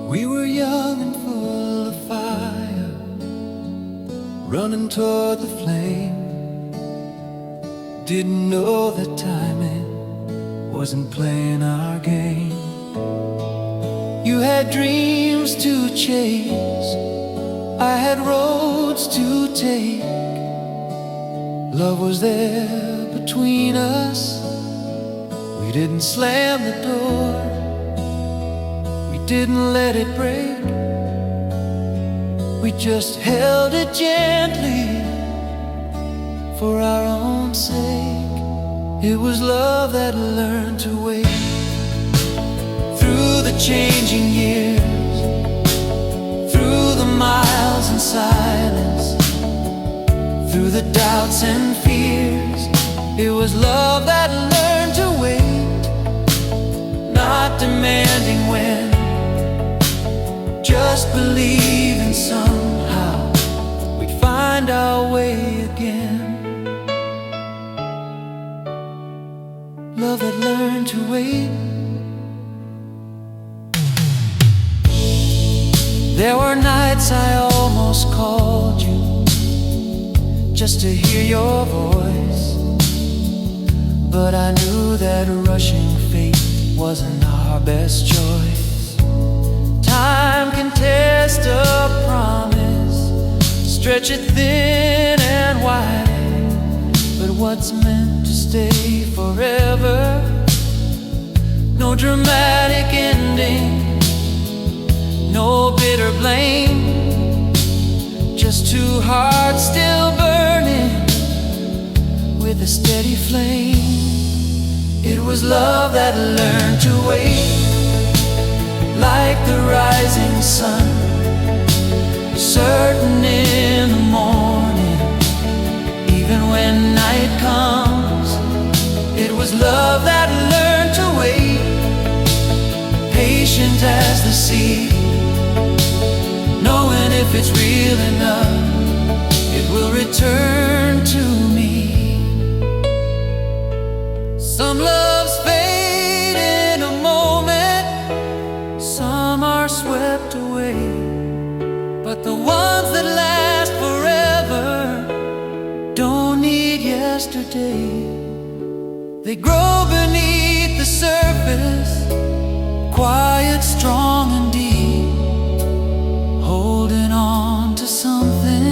We were young and full of fire, running toward the flame. Didn't know that timing wasn't playing our game. You had dreams to chase, I had roads to take. Love was there between us. We didn't slam the door, we didn't let it break. We just held it gently for our own sake. It was love that learned to wait. Through the changing years, through the miles in silence, through the doubts and fears, it was love that learned to wait. Not demanding when, just believing somehow we'd find our way again. Love that learned to wait. There were nights I almost called you just to hear your voice, but I knew that rushing fate wasn't our best choice. Time can test a promise, stretch it thin and wide, but what's meant to stay forever, no dramatic ending, no bitter blame, just two hearts still burning with a steady flame. It was love that learned to wait, like the rising sun, certain in the morning, even when night comes. It was love that learned to wait, patient as the sea, knowing if it's real enough, it will return to me. Some loves fade in a moment, some are swept away, but the ones that last forever don't need yesterday. They grow beneath the surface, quiet, strong and deep, holding on to something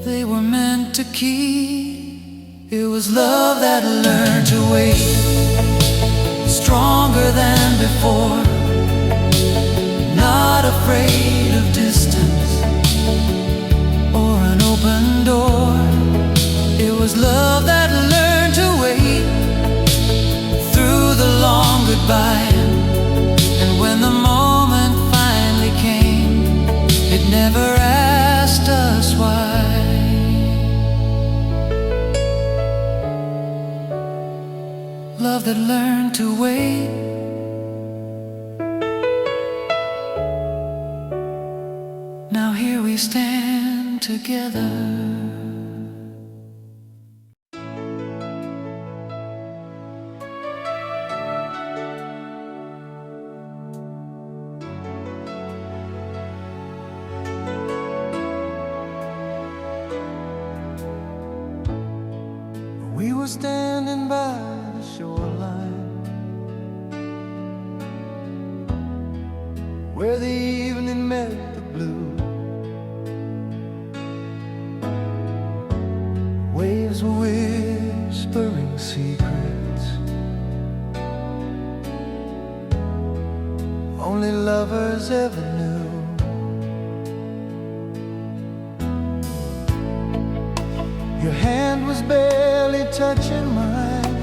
they were meant to keep. It was love that learned to wait, stronger than before, not afraid of distance or an open door. It was love that learned to wait through the long goodbye, and when the moment finally came, it never asked us why. Love that learned to wait. Now here we stand together. We were standing by the shoreline, where the evening met the blue. Waves were whispering secrets only lovers ever knew. Your hand was barely touching mine,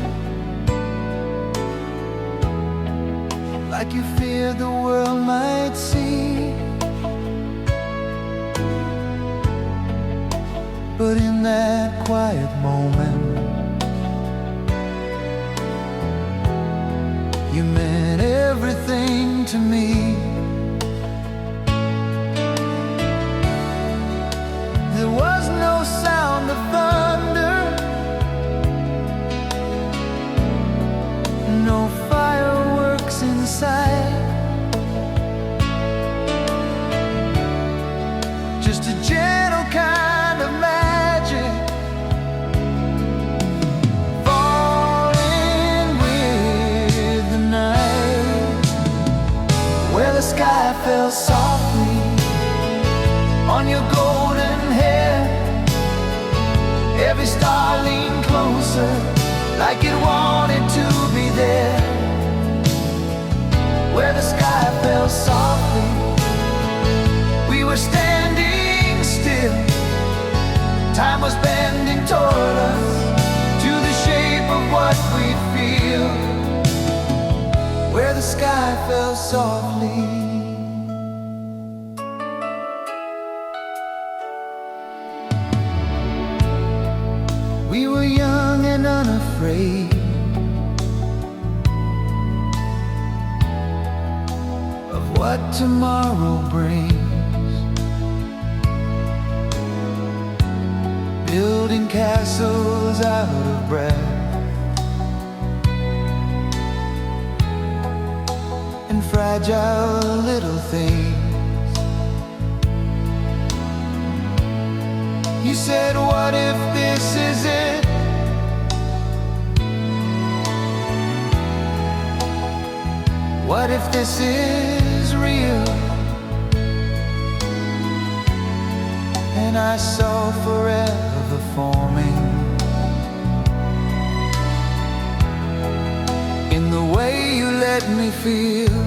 like you feared the world might see. But in that quiet moment, you meant everything to me. There was no sound of thunder, no fireworks inside. fell softly on your golden hair. Every star leaned closer, like it wanted to be there. Where the sky fell softly, we were standing still. Time was bending toward us, to the shape of what we'd feel. Where the sky fell softly. We were young and unafraid of what tomorrow brings, building castles out of breath and fragile little things. You said, what if this is it? What if this is real? And I saw forever forming in the way you let me feel.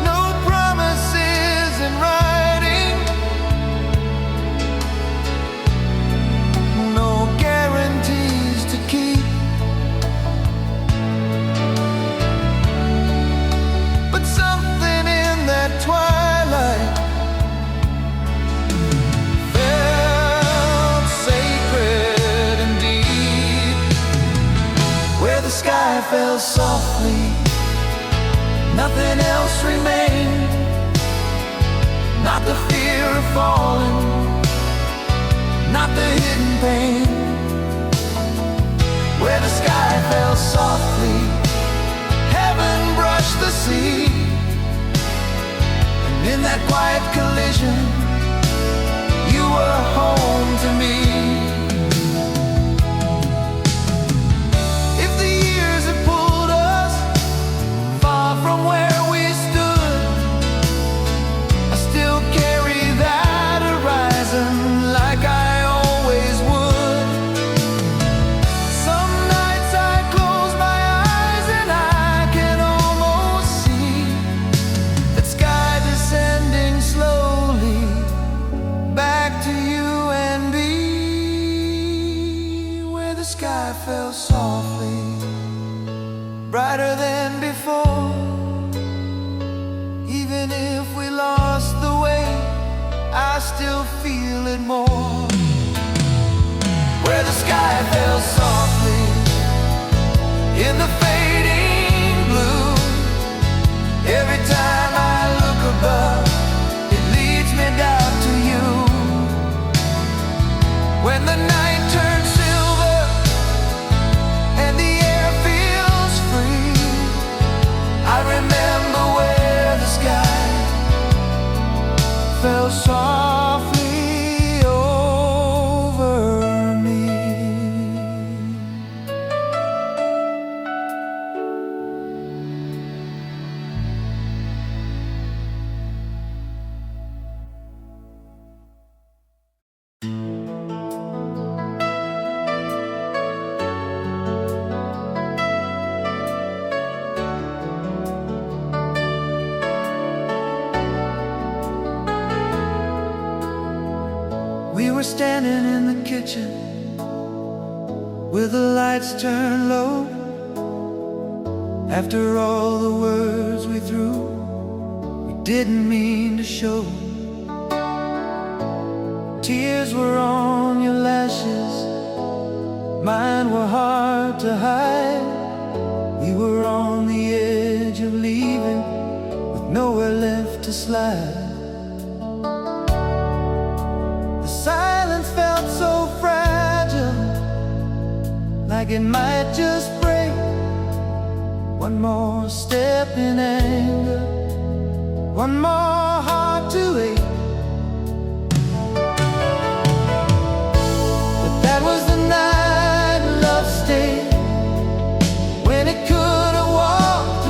No promises in writing, no guarantees to keep. Twilight felt sacred and deep. Where the sky fell softly, nothing else remained. Not the fear of falling, not the hidden pain. Where the sky fell softly, heaven brushed the sea. In that quiet collision, you were home to me. If the years had pulled us far from where we stood, I still carry that horizon like I always would. Some nights I close my eyes and I can almost see that sky descending slowly back to you and me. Where the sky fell softly, brighter than before. Even if we lost the way, I still feel it more. Where the sky fell softly in the fading blue. Every time I look above, it leads me down to you. When the night turns silver and the air feels free, I remember where the sky fell softly over me. We were standing in the kitchen with the lights turned low. After all the words we threw, we didn't mean to show. Tears were on your lashes, mine were hard to hide. We were on the edge of leaving, with nowhere left to slide. The silence felt so fragile, like it might just break. One more step in anger, one more heart to ache. But that was the night love stayed, when it could have walked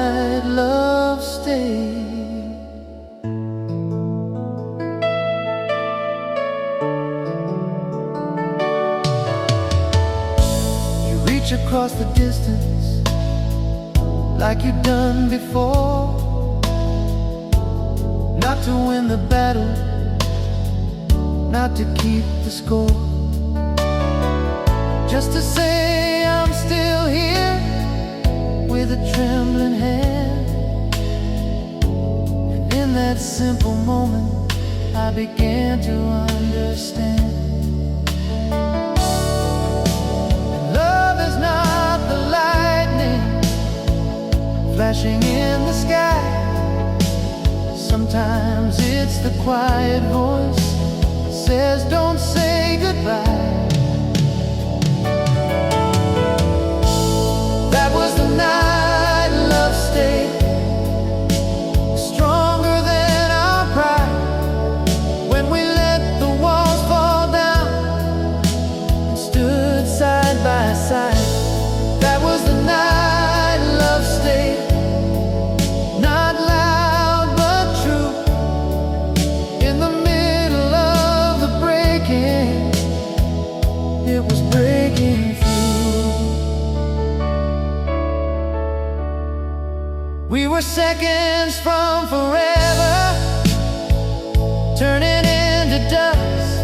night love stayed. You reach across the distance like you've done before, not to win the battle, not to keep the score, just to say I'm still here with a trembling hand. And in that simple moment I began to understand. And love is not the lightning flashing in the sky. Sometimes it's the quiet voice that says don't say goodbye. That was the night love stayed, stronger than our pride, when we let the walls fall down and stood side by side. That was the night love stayed, not loud but true, in the middle of the breaking, it was breaking through. We were seconds from forever, turning into dust,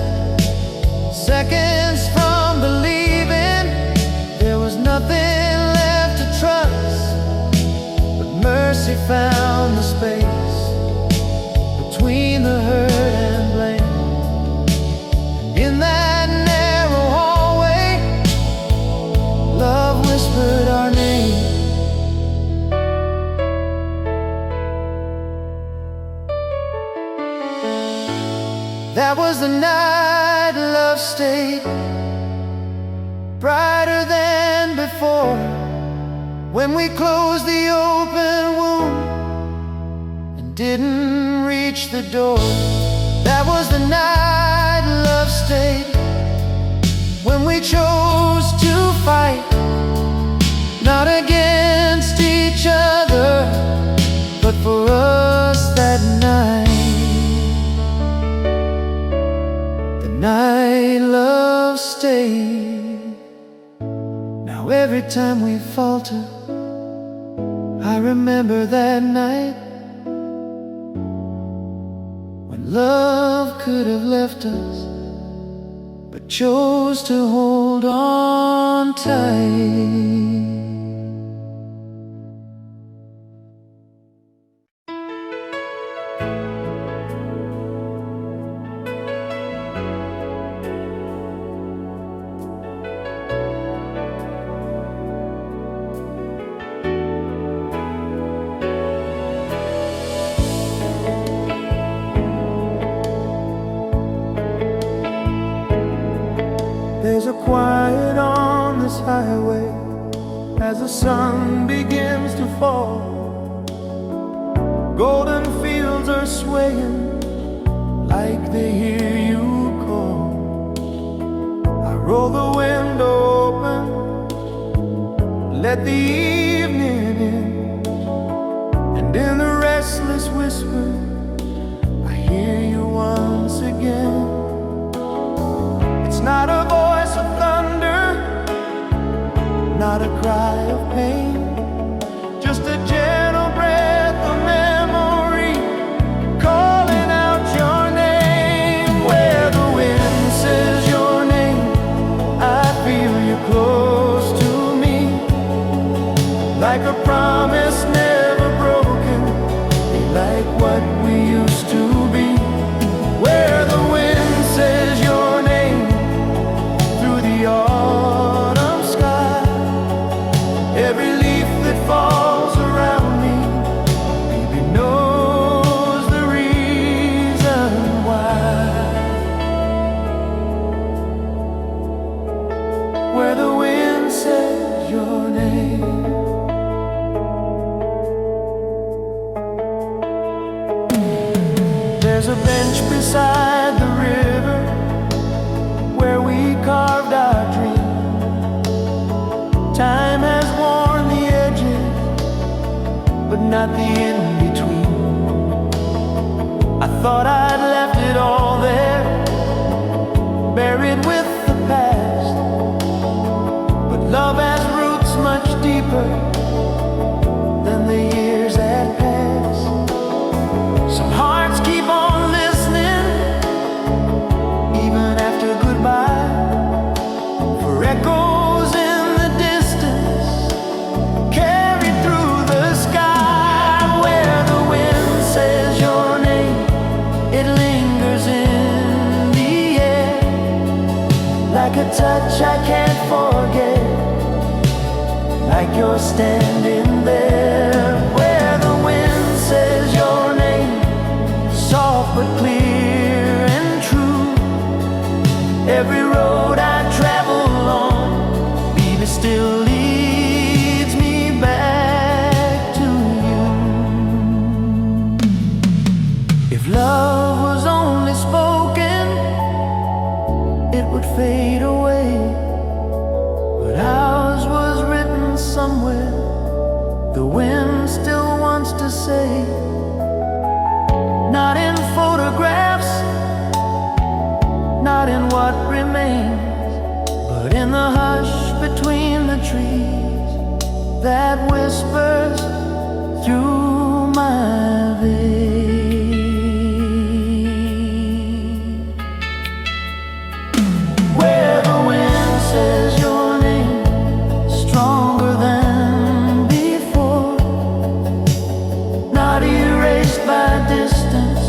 seconds from believing there was nothing left to trust. But mercy found the space between the hurt and blame. In that narrow hallway, love whispered our name. That was the night love stayed, brighter than before, when we closed the open wound and didn't reach the door. That was the night love stayed, when we chose to fight, not against each other, but for us that night. Night love stayed. Now every time we falter, I remember that night when love could have left us, but chose to hold on tight. There's a quiet on this highway as the sun begins to fall. Golden fields are swaying like they hear you call. I roll the window open, let the evening in, and in the restless whisper I hear you once again. It's not a voice of thunder, not a cry of pain, just a gentle breath of memory calling out your name. Where the wind says your name, I feel you close to me, like a promise never broken, like what we used to be. Where the wind says your name through the autumn sky, every leaf that falls around me, baby knows the reason why. Where the wind says your name. There's a bench beside the river where we carved our dreams. Time has worn the edges, but but not the in-between. I thought I'd left it all there, buried with the past, but love has roots much deeper than the years that pass. Some hearts keep on listening, even after goodbye, for echoes in the distance, carried through the sky. Where the wind says your name, it lingers in the air, like a touch I can't forget, like you're standing there. Where the wind says your name, soft but clear and true. Every road I travel on, baby, still leads me back to you. If love was only spoken, it would fade away, but ours was written somewhere. The wind still wants to say, not in photographs, not in what remains, but in the hush between the trees that whispers through my veins. Where the wind says your name, stronger than before, not erased by distance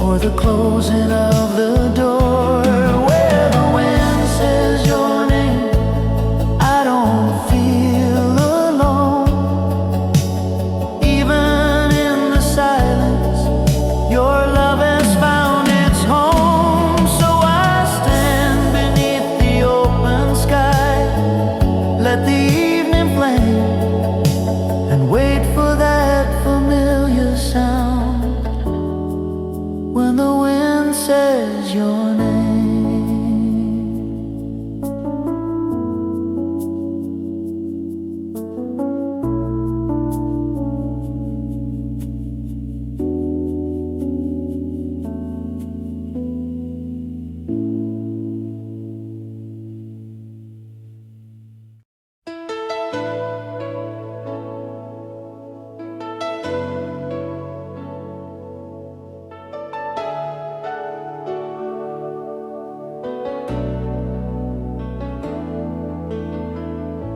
or the closing of the door. Where the wind says your name, I don't feel alone. Even in the silence, your love has found its home. So I stand beneath the open sky, let the evening flame, and wait for that familiar sound. When the wind says your name.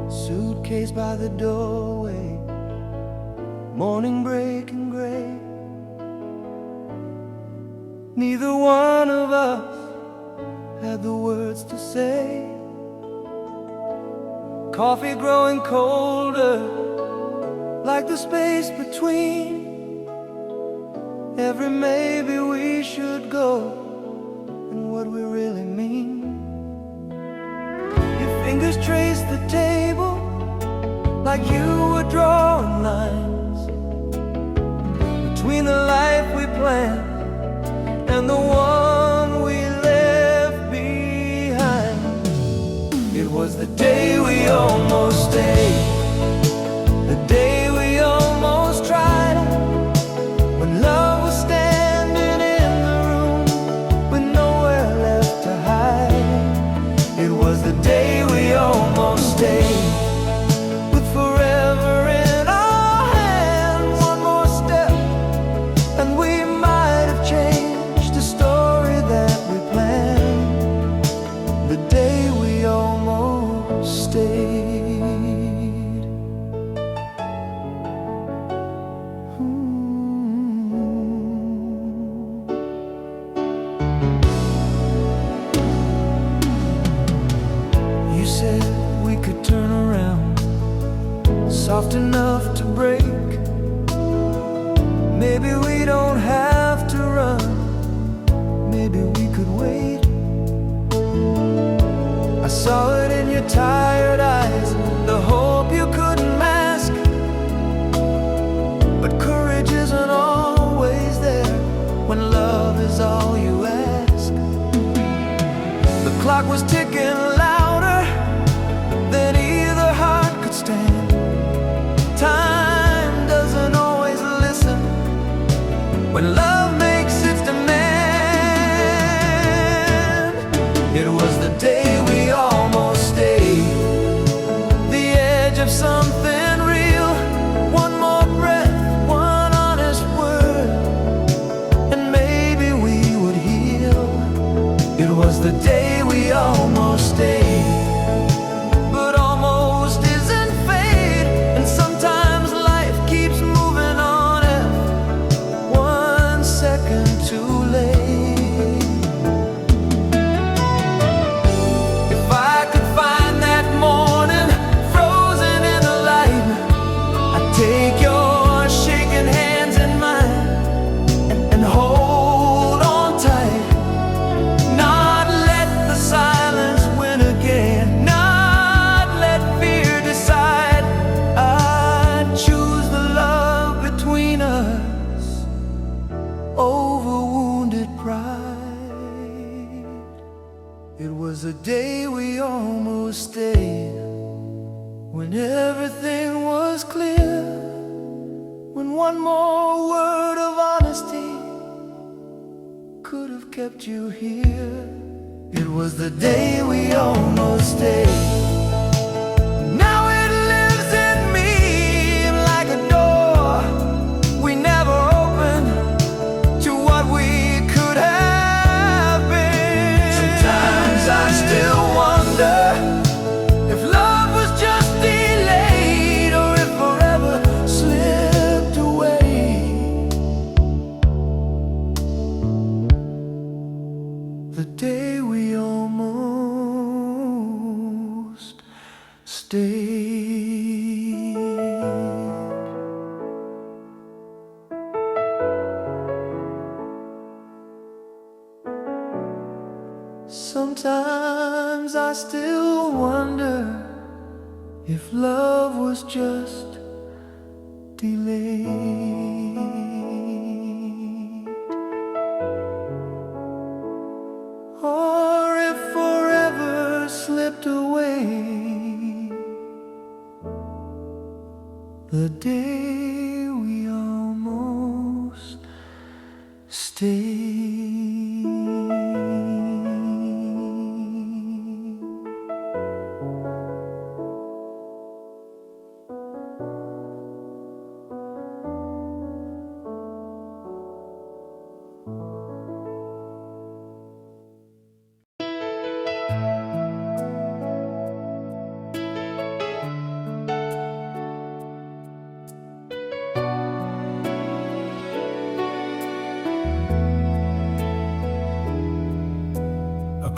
Suitcase by the doorway, morning breaking gray. Neither one of us had the words to say. Coffee growing colder, like the space between every maybe we should go and what we really mean. Your fingers trace the table like you were drawing lines between the life we planned and the one we left behind. It was the day we almost stayed, the day we almost tried, when love was standing in the room with nowhere left to hide. It was the day we almost stayed, with forever in our hands. One more step and we might have changed the story that we planned. The day we almost stayed. You said we could turn around, soft enough to break. Maybe we don't have to run, maybe we could wait. I saw it in your tired eyes, the hope you couldn't mask. But courage isn't always there when love is all you ask. The clock was ticking louder than either heart could stand. Time doesn't always a day we almost stayed, when everything was clear, when one more word of honesty could have kept you here. It was the day we almost stayed. Now it lives in me like a door we never opened to what we could have been. Sometimes I still wonder if love was just delayed, or if forever slipped away. The day we almost stayed. Sometimes I still wonder if love was just delayed, or if forever slipped away. The day we almost stayed.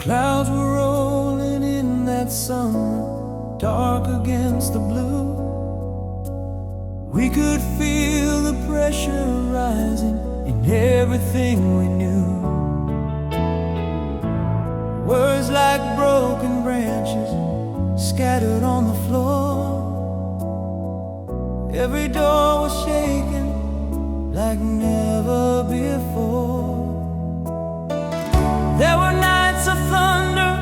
Clouds were rolling in that summer, dark against the blue. We could feel the pressure rising in everything we knew. Words like broken branches scattered on the floor. Every door was shaken like never before. There were nights of thunder,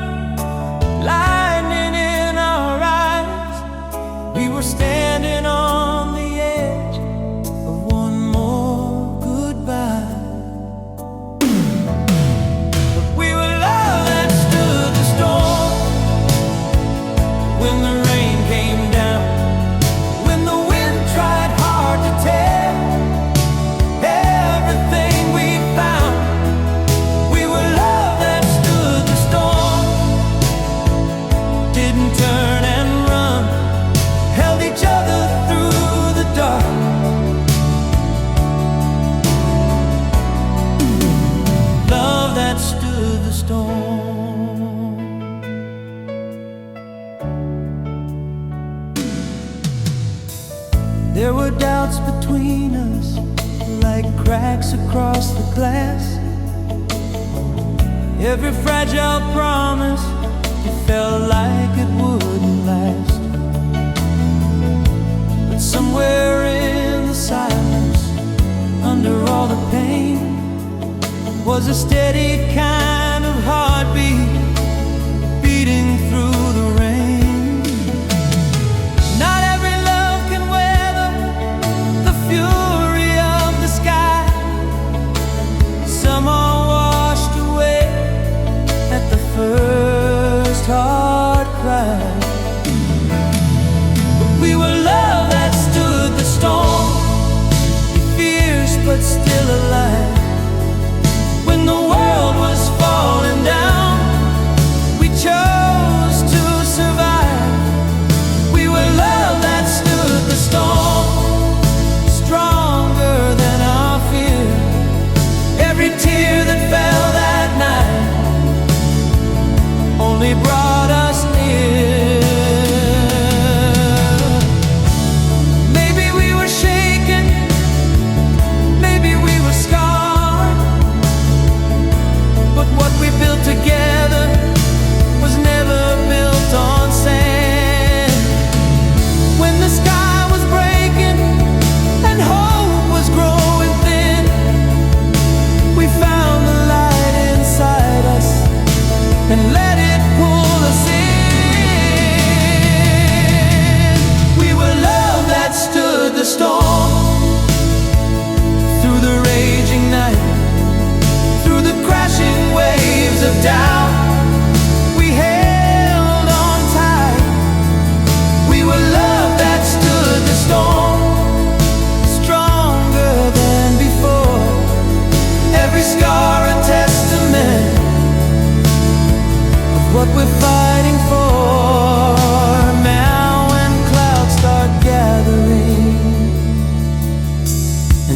lightning in our eyes. We were standing on the edge of one more goodbye. But we were love that stood the storm. When the rain came down, when the wind tried hard to tear everything we found, we were love that stood the storm. Didn't turn and run, held each other through the dark. Love that stood the storm. There were doubts between us, like cracks across the glass. Every fragile promise, it felt like it wouldn't last. But somewhere in the silence, under all the pain, was a steady kind of heartbeat beating through the rain. Not every love can weather the fury of the sky. Some are washed away at the first hard cry. But we were love that stood the storm, fierce but still alive. When the world was falling down,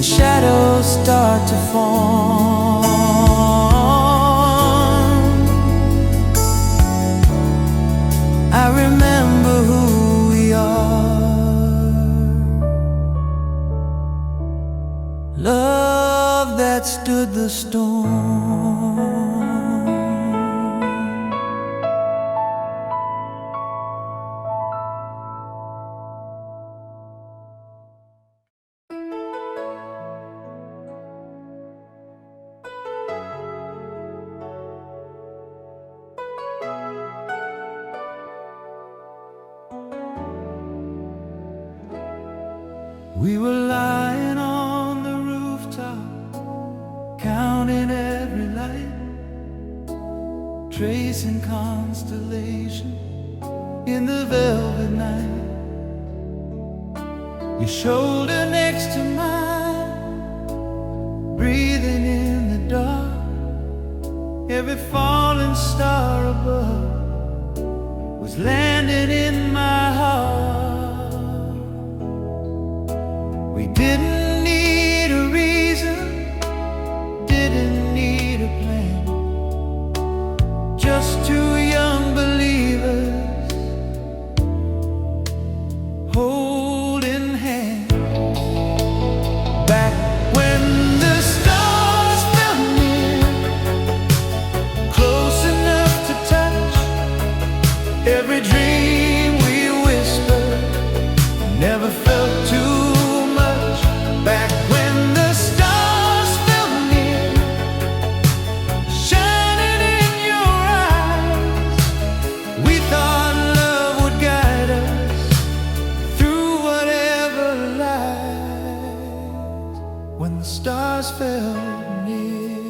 and shadows start to form. I remember who we are. Love that stood the storm. We were lying on the rooftop, counting every light, tracing constellations in the velvet night. Your shoulder next to mine, breathing in the dark. Every falling star above was landing in my heart. We didn't need a reason, didn't need a plan, just two young believers holding hands. Back when the stars fell near, close enough to touch, every dream we whispered never felt too. Back when the stars fell near, shining in your eyes, we thought love would guide us through whatever lies. When the stars fell near,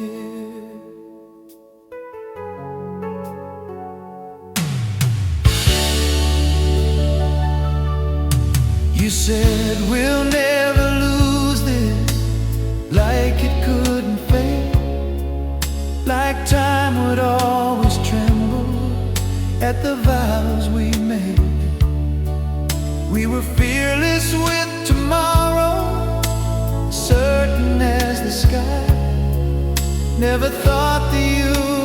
you said we'll never lose this, like it couldn't fade, like time would always tremble at the vows we made. We were fearless with tomorrow, certain as the sky. Never thought the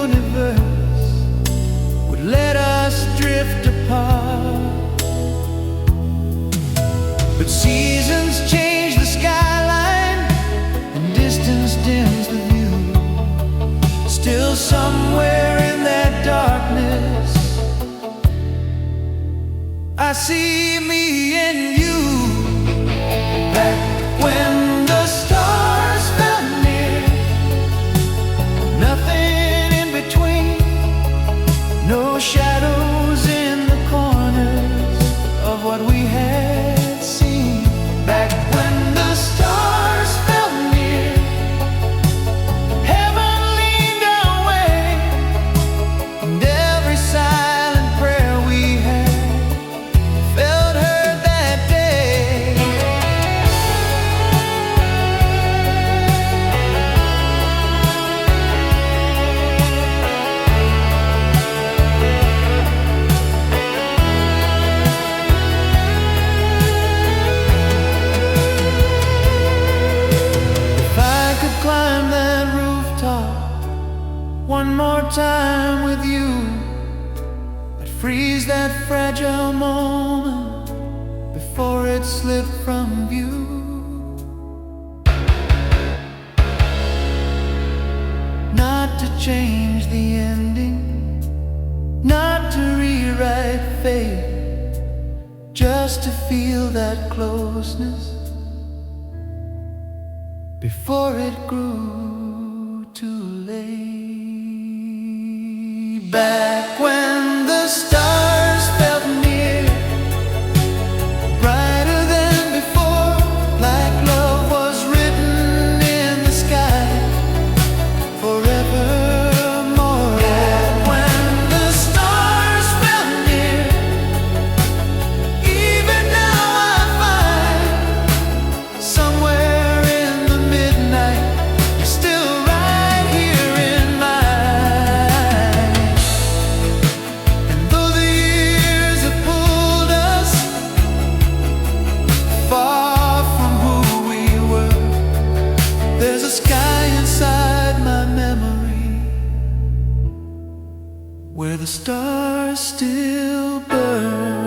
universe would let us drift apart. But seasons change the skyline, and distance dims the view. Still somewhere in that darkness, I see me and you. Back when the stars fell near, nothing in between, no shadows in the corners of what we had seen. Back when the stars fell near, heaven leaned our way, and every silent prayer we had felt heard that day. Climb that rooftop one more time with you, I'd freeze that fragile moment before it slipped from view. Not to change the ending, not to rewrite fate, just to feel that closeness before it grew too late. Back when the stars felt near, brighter than before, like love was written in the sky forevermore. Back when the stars felt near, even now I find somewhere in the midnight, you're still a sky inside my memory where the stars still burn.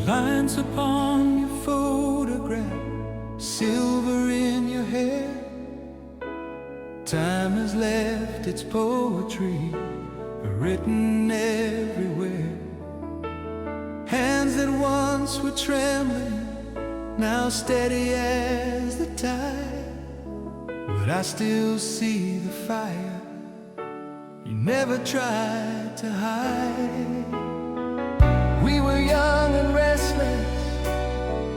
Lines upon your photograph, silver in your hair. Time has left its poetry written everywhere. Hands that once were trembling, now steady as the tide. But I still see the fire you never tried to hide. We were young and restless,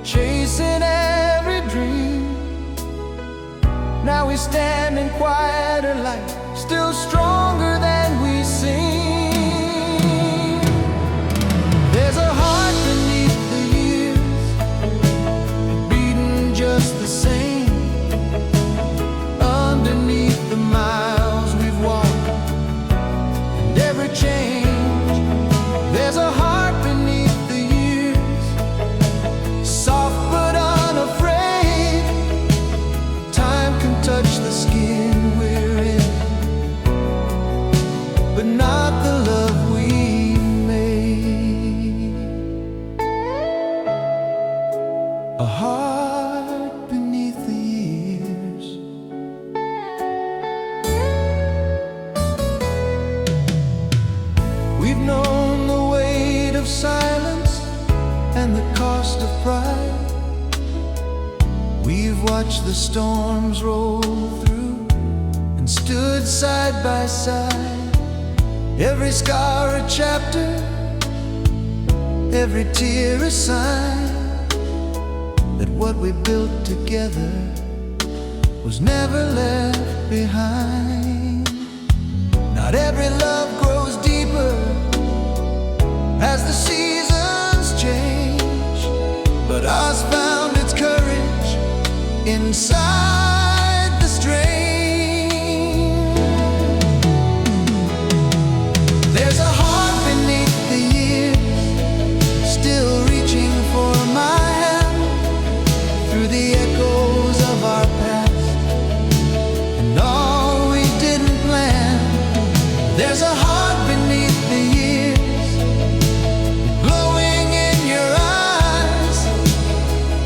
chasing every dream. Now we stand in quieter light, still stronger than we seem. There's a heart beneath the years, beating just the same. Underneath the miles we've walked and every change, there's a heart but not the love we made. A heart beneath the years. We've known the weight of silence and the cost of pride. We've watched the storms roll through and stood side by side. Every scar a chapter, every tear a sign that what we built together was never left behind. Not every love grows deeper as the seasons change, but ours found its courage inside the strain. There's a heart beneath the years, still reaching for my hand through the echoes of our past and all we didn't plan. There's a heart beneath the years, glowing in your eyes,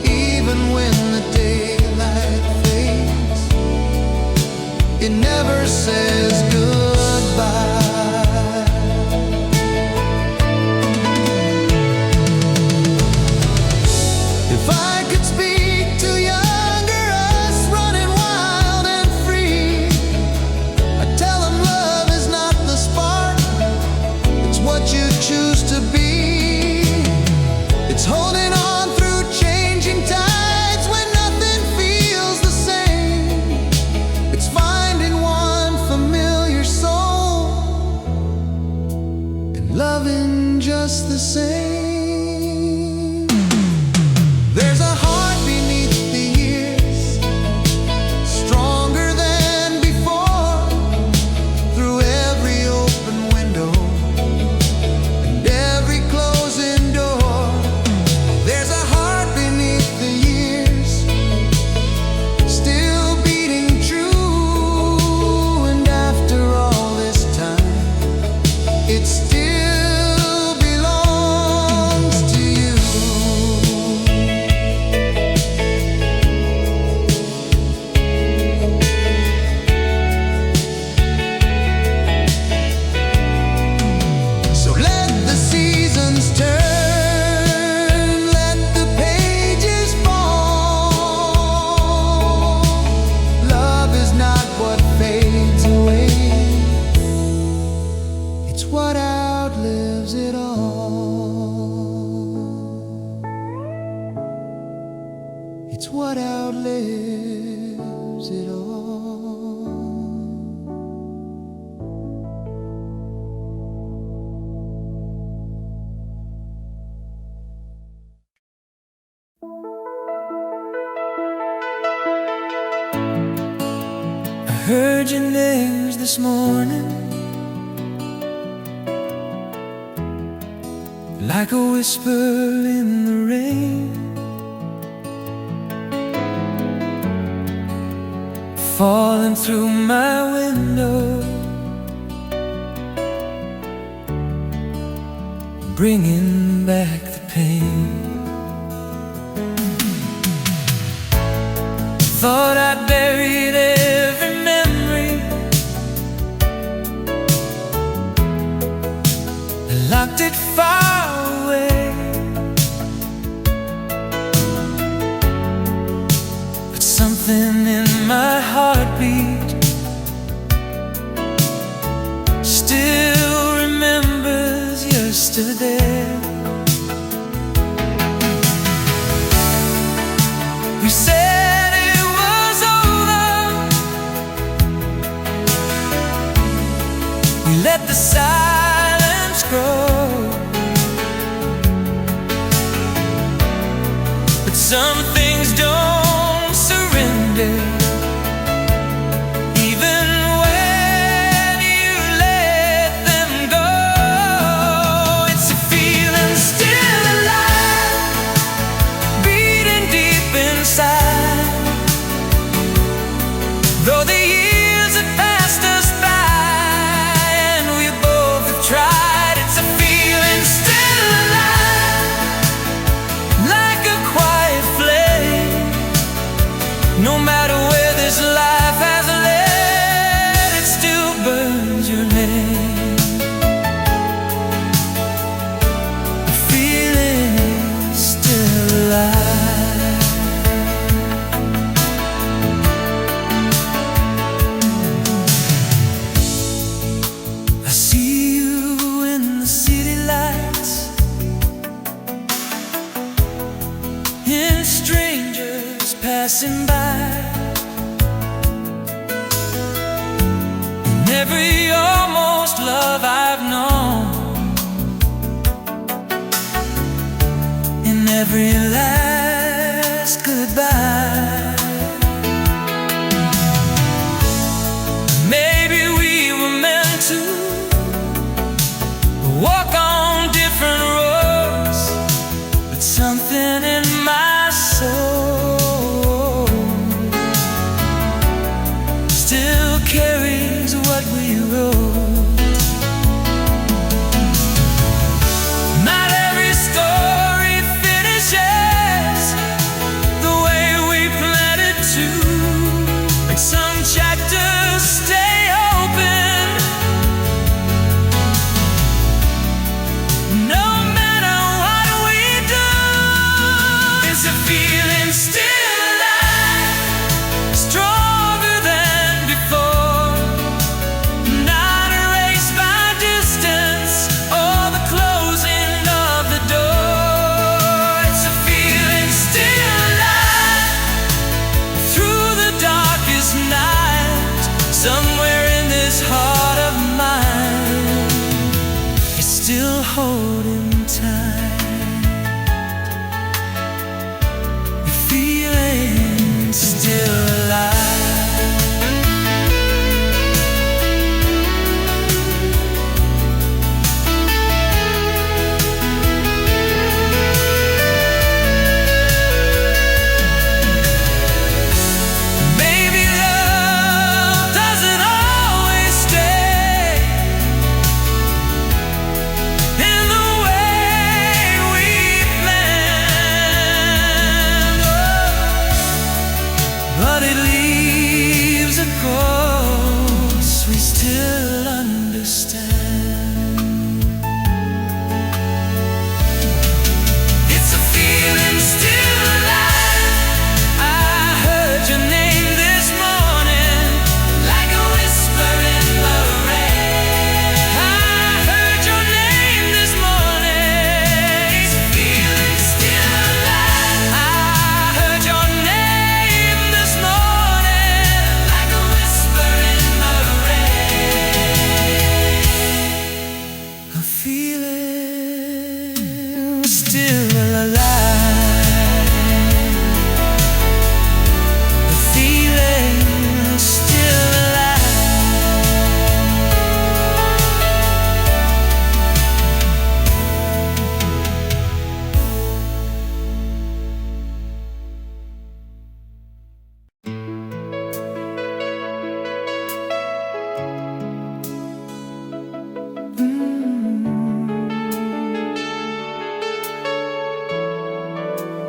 even when the daylight fades. It never says goodbye. If I could speak to younger us, running wild and free, I'd tell them love is not the spark, it's what you choose to be. It's holding on through changing tides when nothing feels the same. It's finding one familiar soul and loving just the same. There's a heart beneath the years, stronger than before, through every open window and every closing door. There's a heart beneath the years, still beating true, and after all this time, it still belongs to you. Heard your names this morning, like a whisper in the rain, falling through my window, bringing back the pain. Thought I buried every memory, locked it far away, but something in my heartbeat still remembers yesterday. You said it was over, we let the silence grow, but some things don't surrender, even when you let them go. It's a feeling still alive, beating deep inside, though the years have passed us by and we both have tried. It's a feeling still alive, like a quiet flame. No matter where this life has led, it still burns your name. The feeling's still alive. I see you in the city lights, in strangers passing by, in every almost love I've known, in every last goodbye. Maybe we were meant to walk on different roads, but something in my soul still carries what we wrote. Not every story finishes the way we planned it to, but some chapters stay open. No matter what we do, it's a feeling still alive, stronger than before, not erased by distance or the closing of the door. It's a feeling still alive, through the darkest night, somewhere in this heart of mine, it's still holding tight. The feeling's still alive. Maybe love doesn't always stay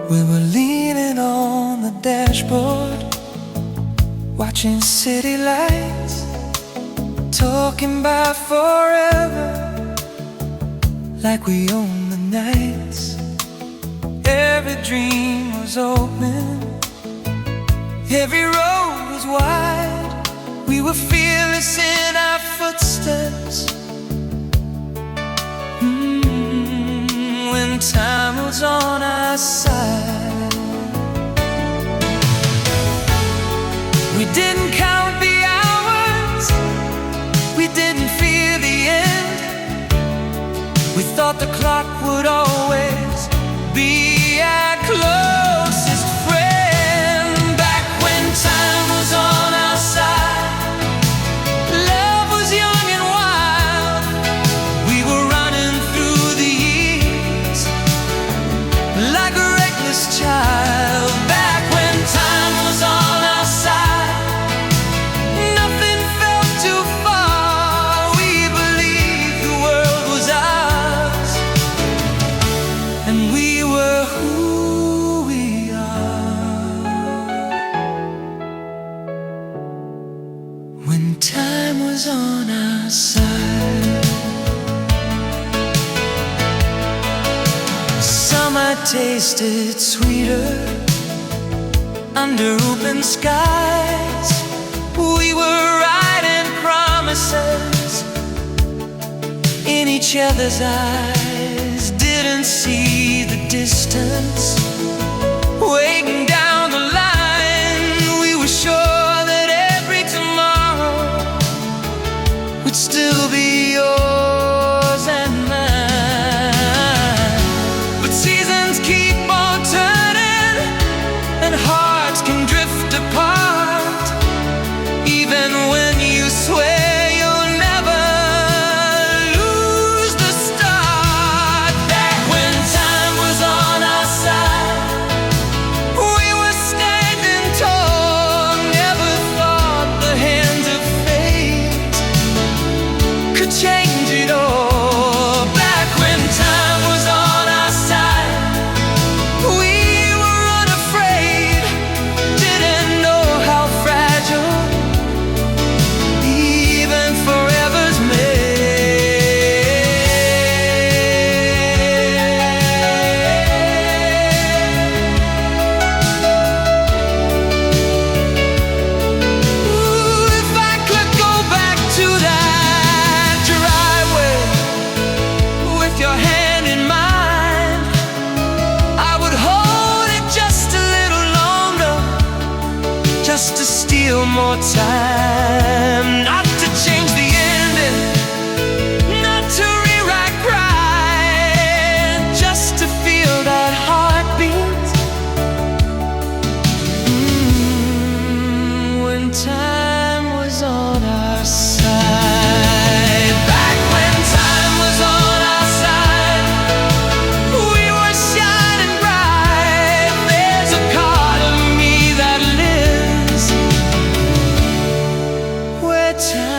We were leaning on the dashboard, watching city lights, talking about forever, like we own the nights. Every dream was open, every road was wide. We were fearless in our footsteps. When time was on our side, we didn't count the hours, we didn't fear the end. We thought the clock would always be our closest friend. Back when time was on our side, love was young and wild. We were running through the years like a reckless child. Back when time was on our side, nothing felt too far. We believed the world was ours, and we were who we are. When time was on our side, summer tasted sweeter under open skies. We were writing promises in each other's eyes. Didn't see the distance waiting down the line. We were sure that every tomorrow would still be yours and mine. But seasons keep on turning, and hearts can drift apart, even when you swear you'll never lose the start. Back when time was on our side, we were standing tall. Never thought the hands of fate could change it all. Back when time was on our side, we were unafraid. Didn't know how fragile even forever's made. If I could go back to that driveway with your hand in mine, I would hold it just a little longer, just to steal more time. Not to change the ending, not to rewrite pride, just to feel that heartbeat. When time was on our side. Back when time was on our side, we were shining bright. There's a part of me that lives where time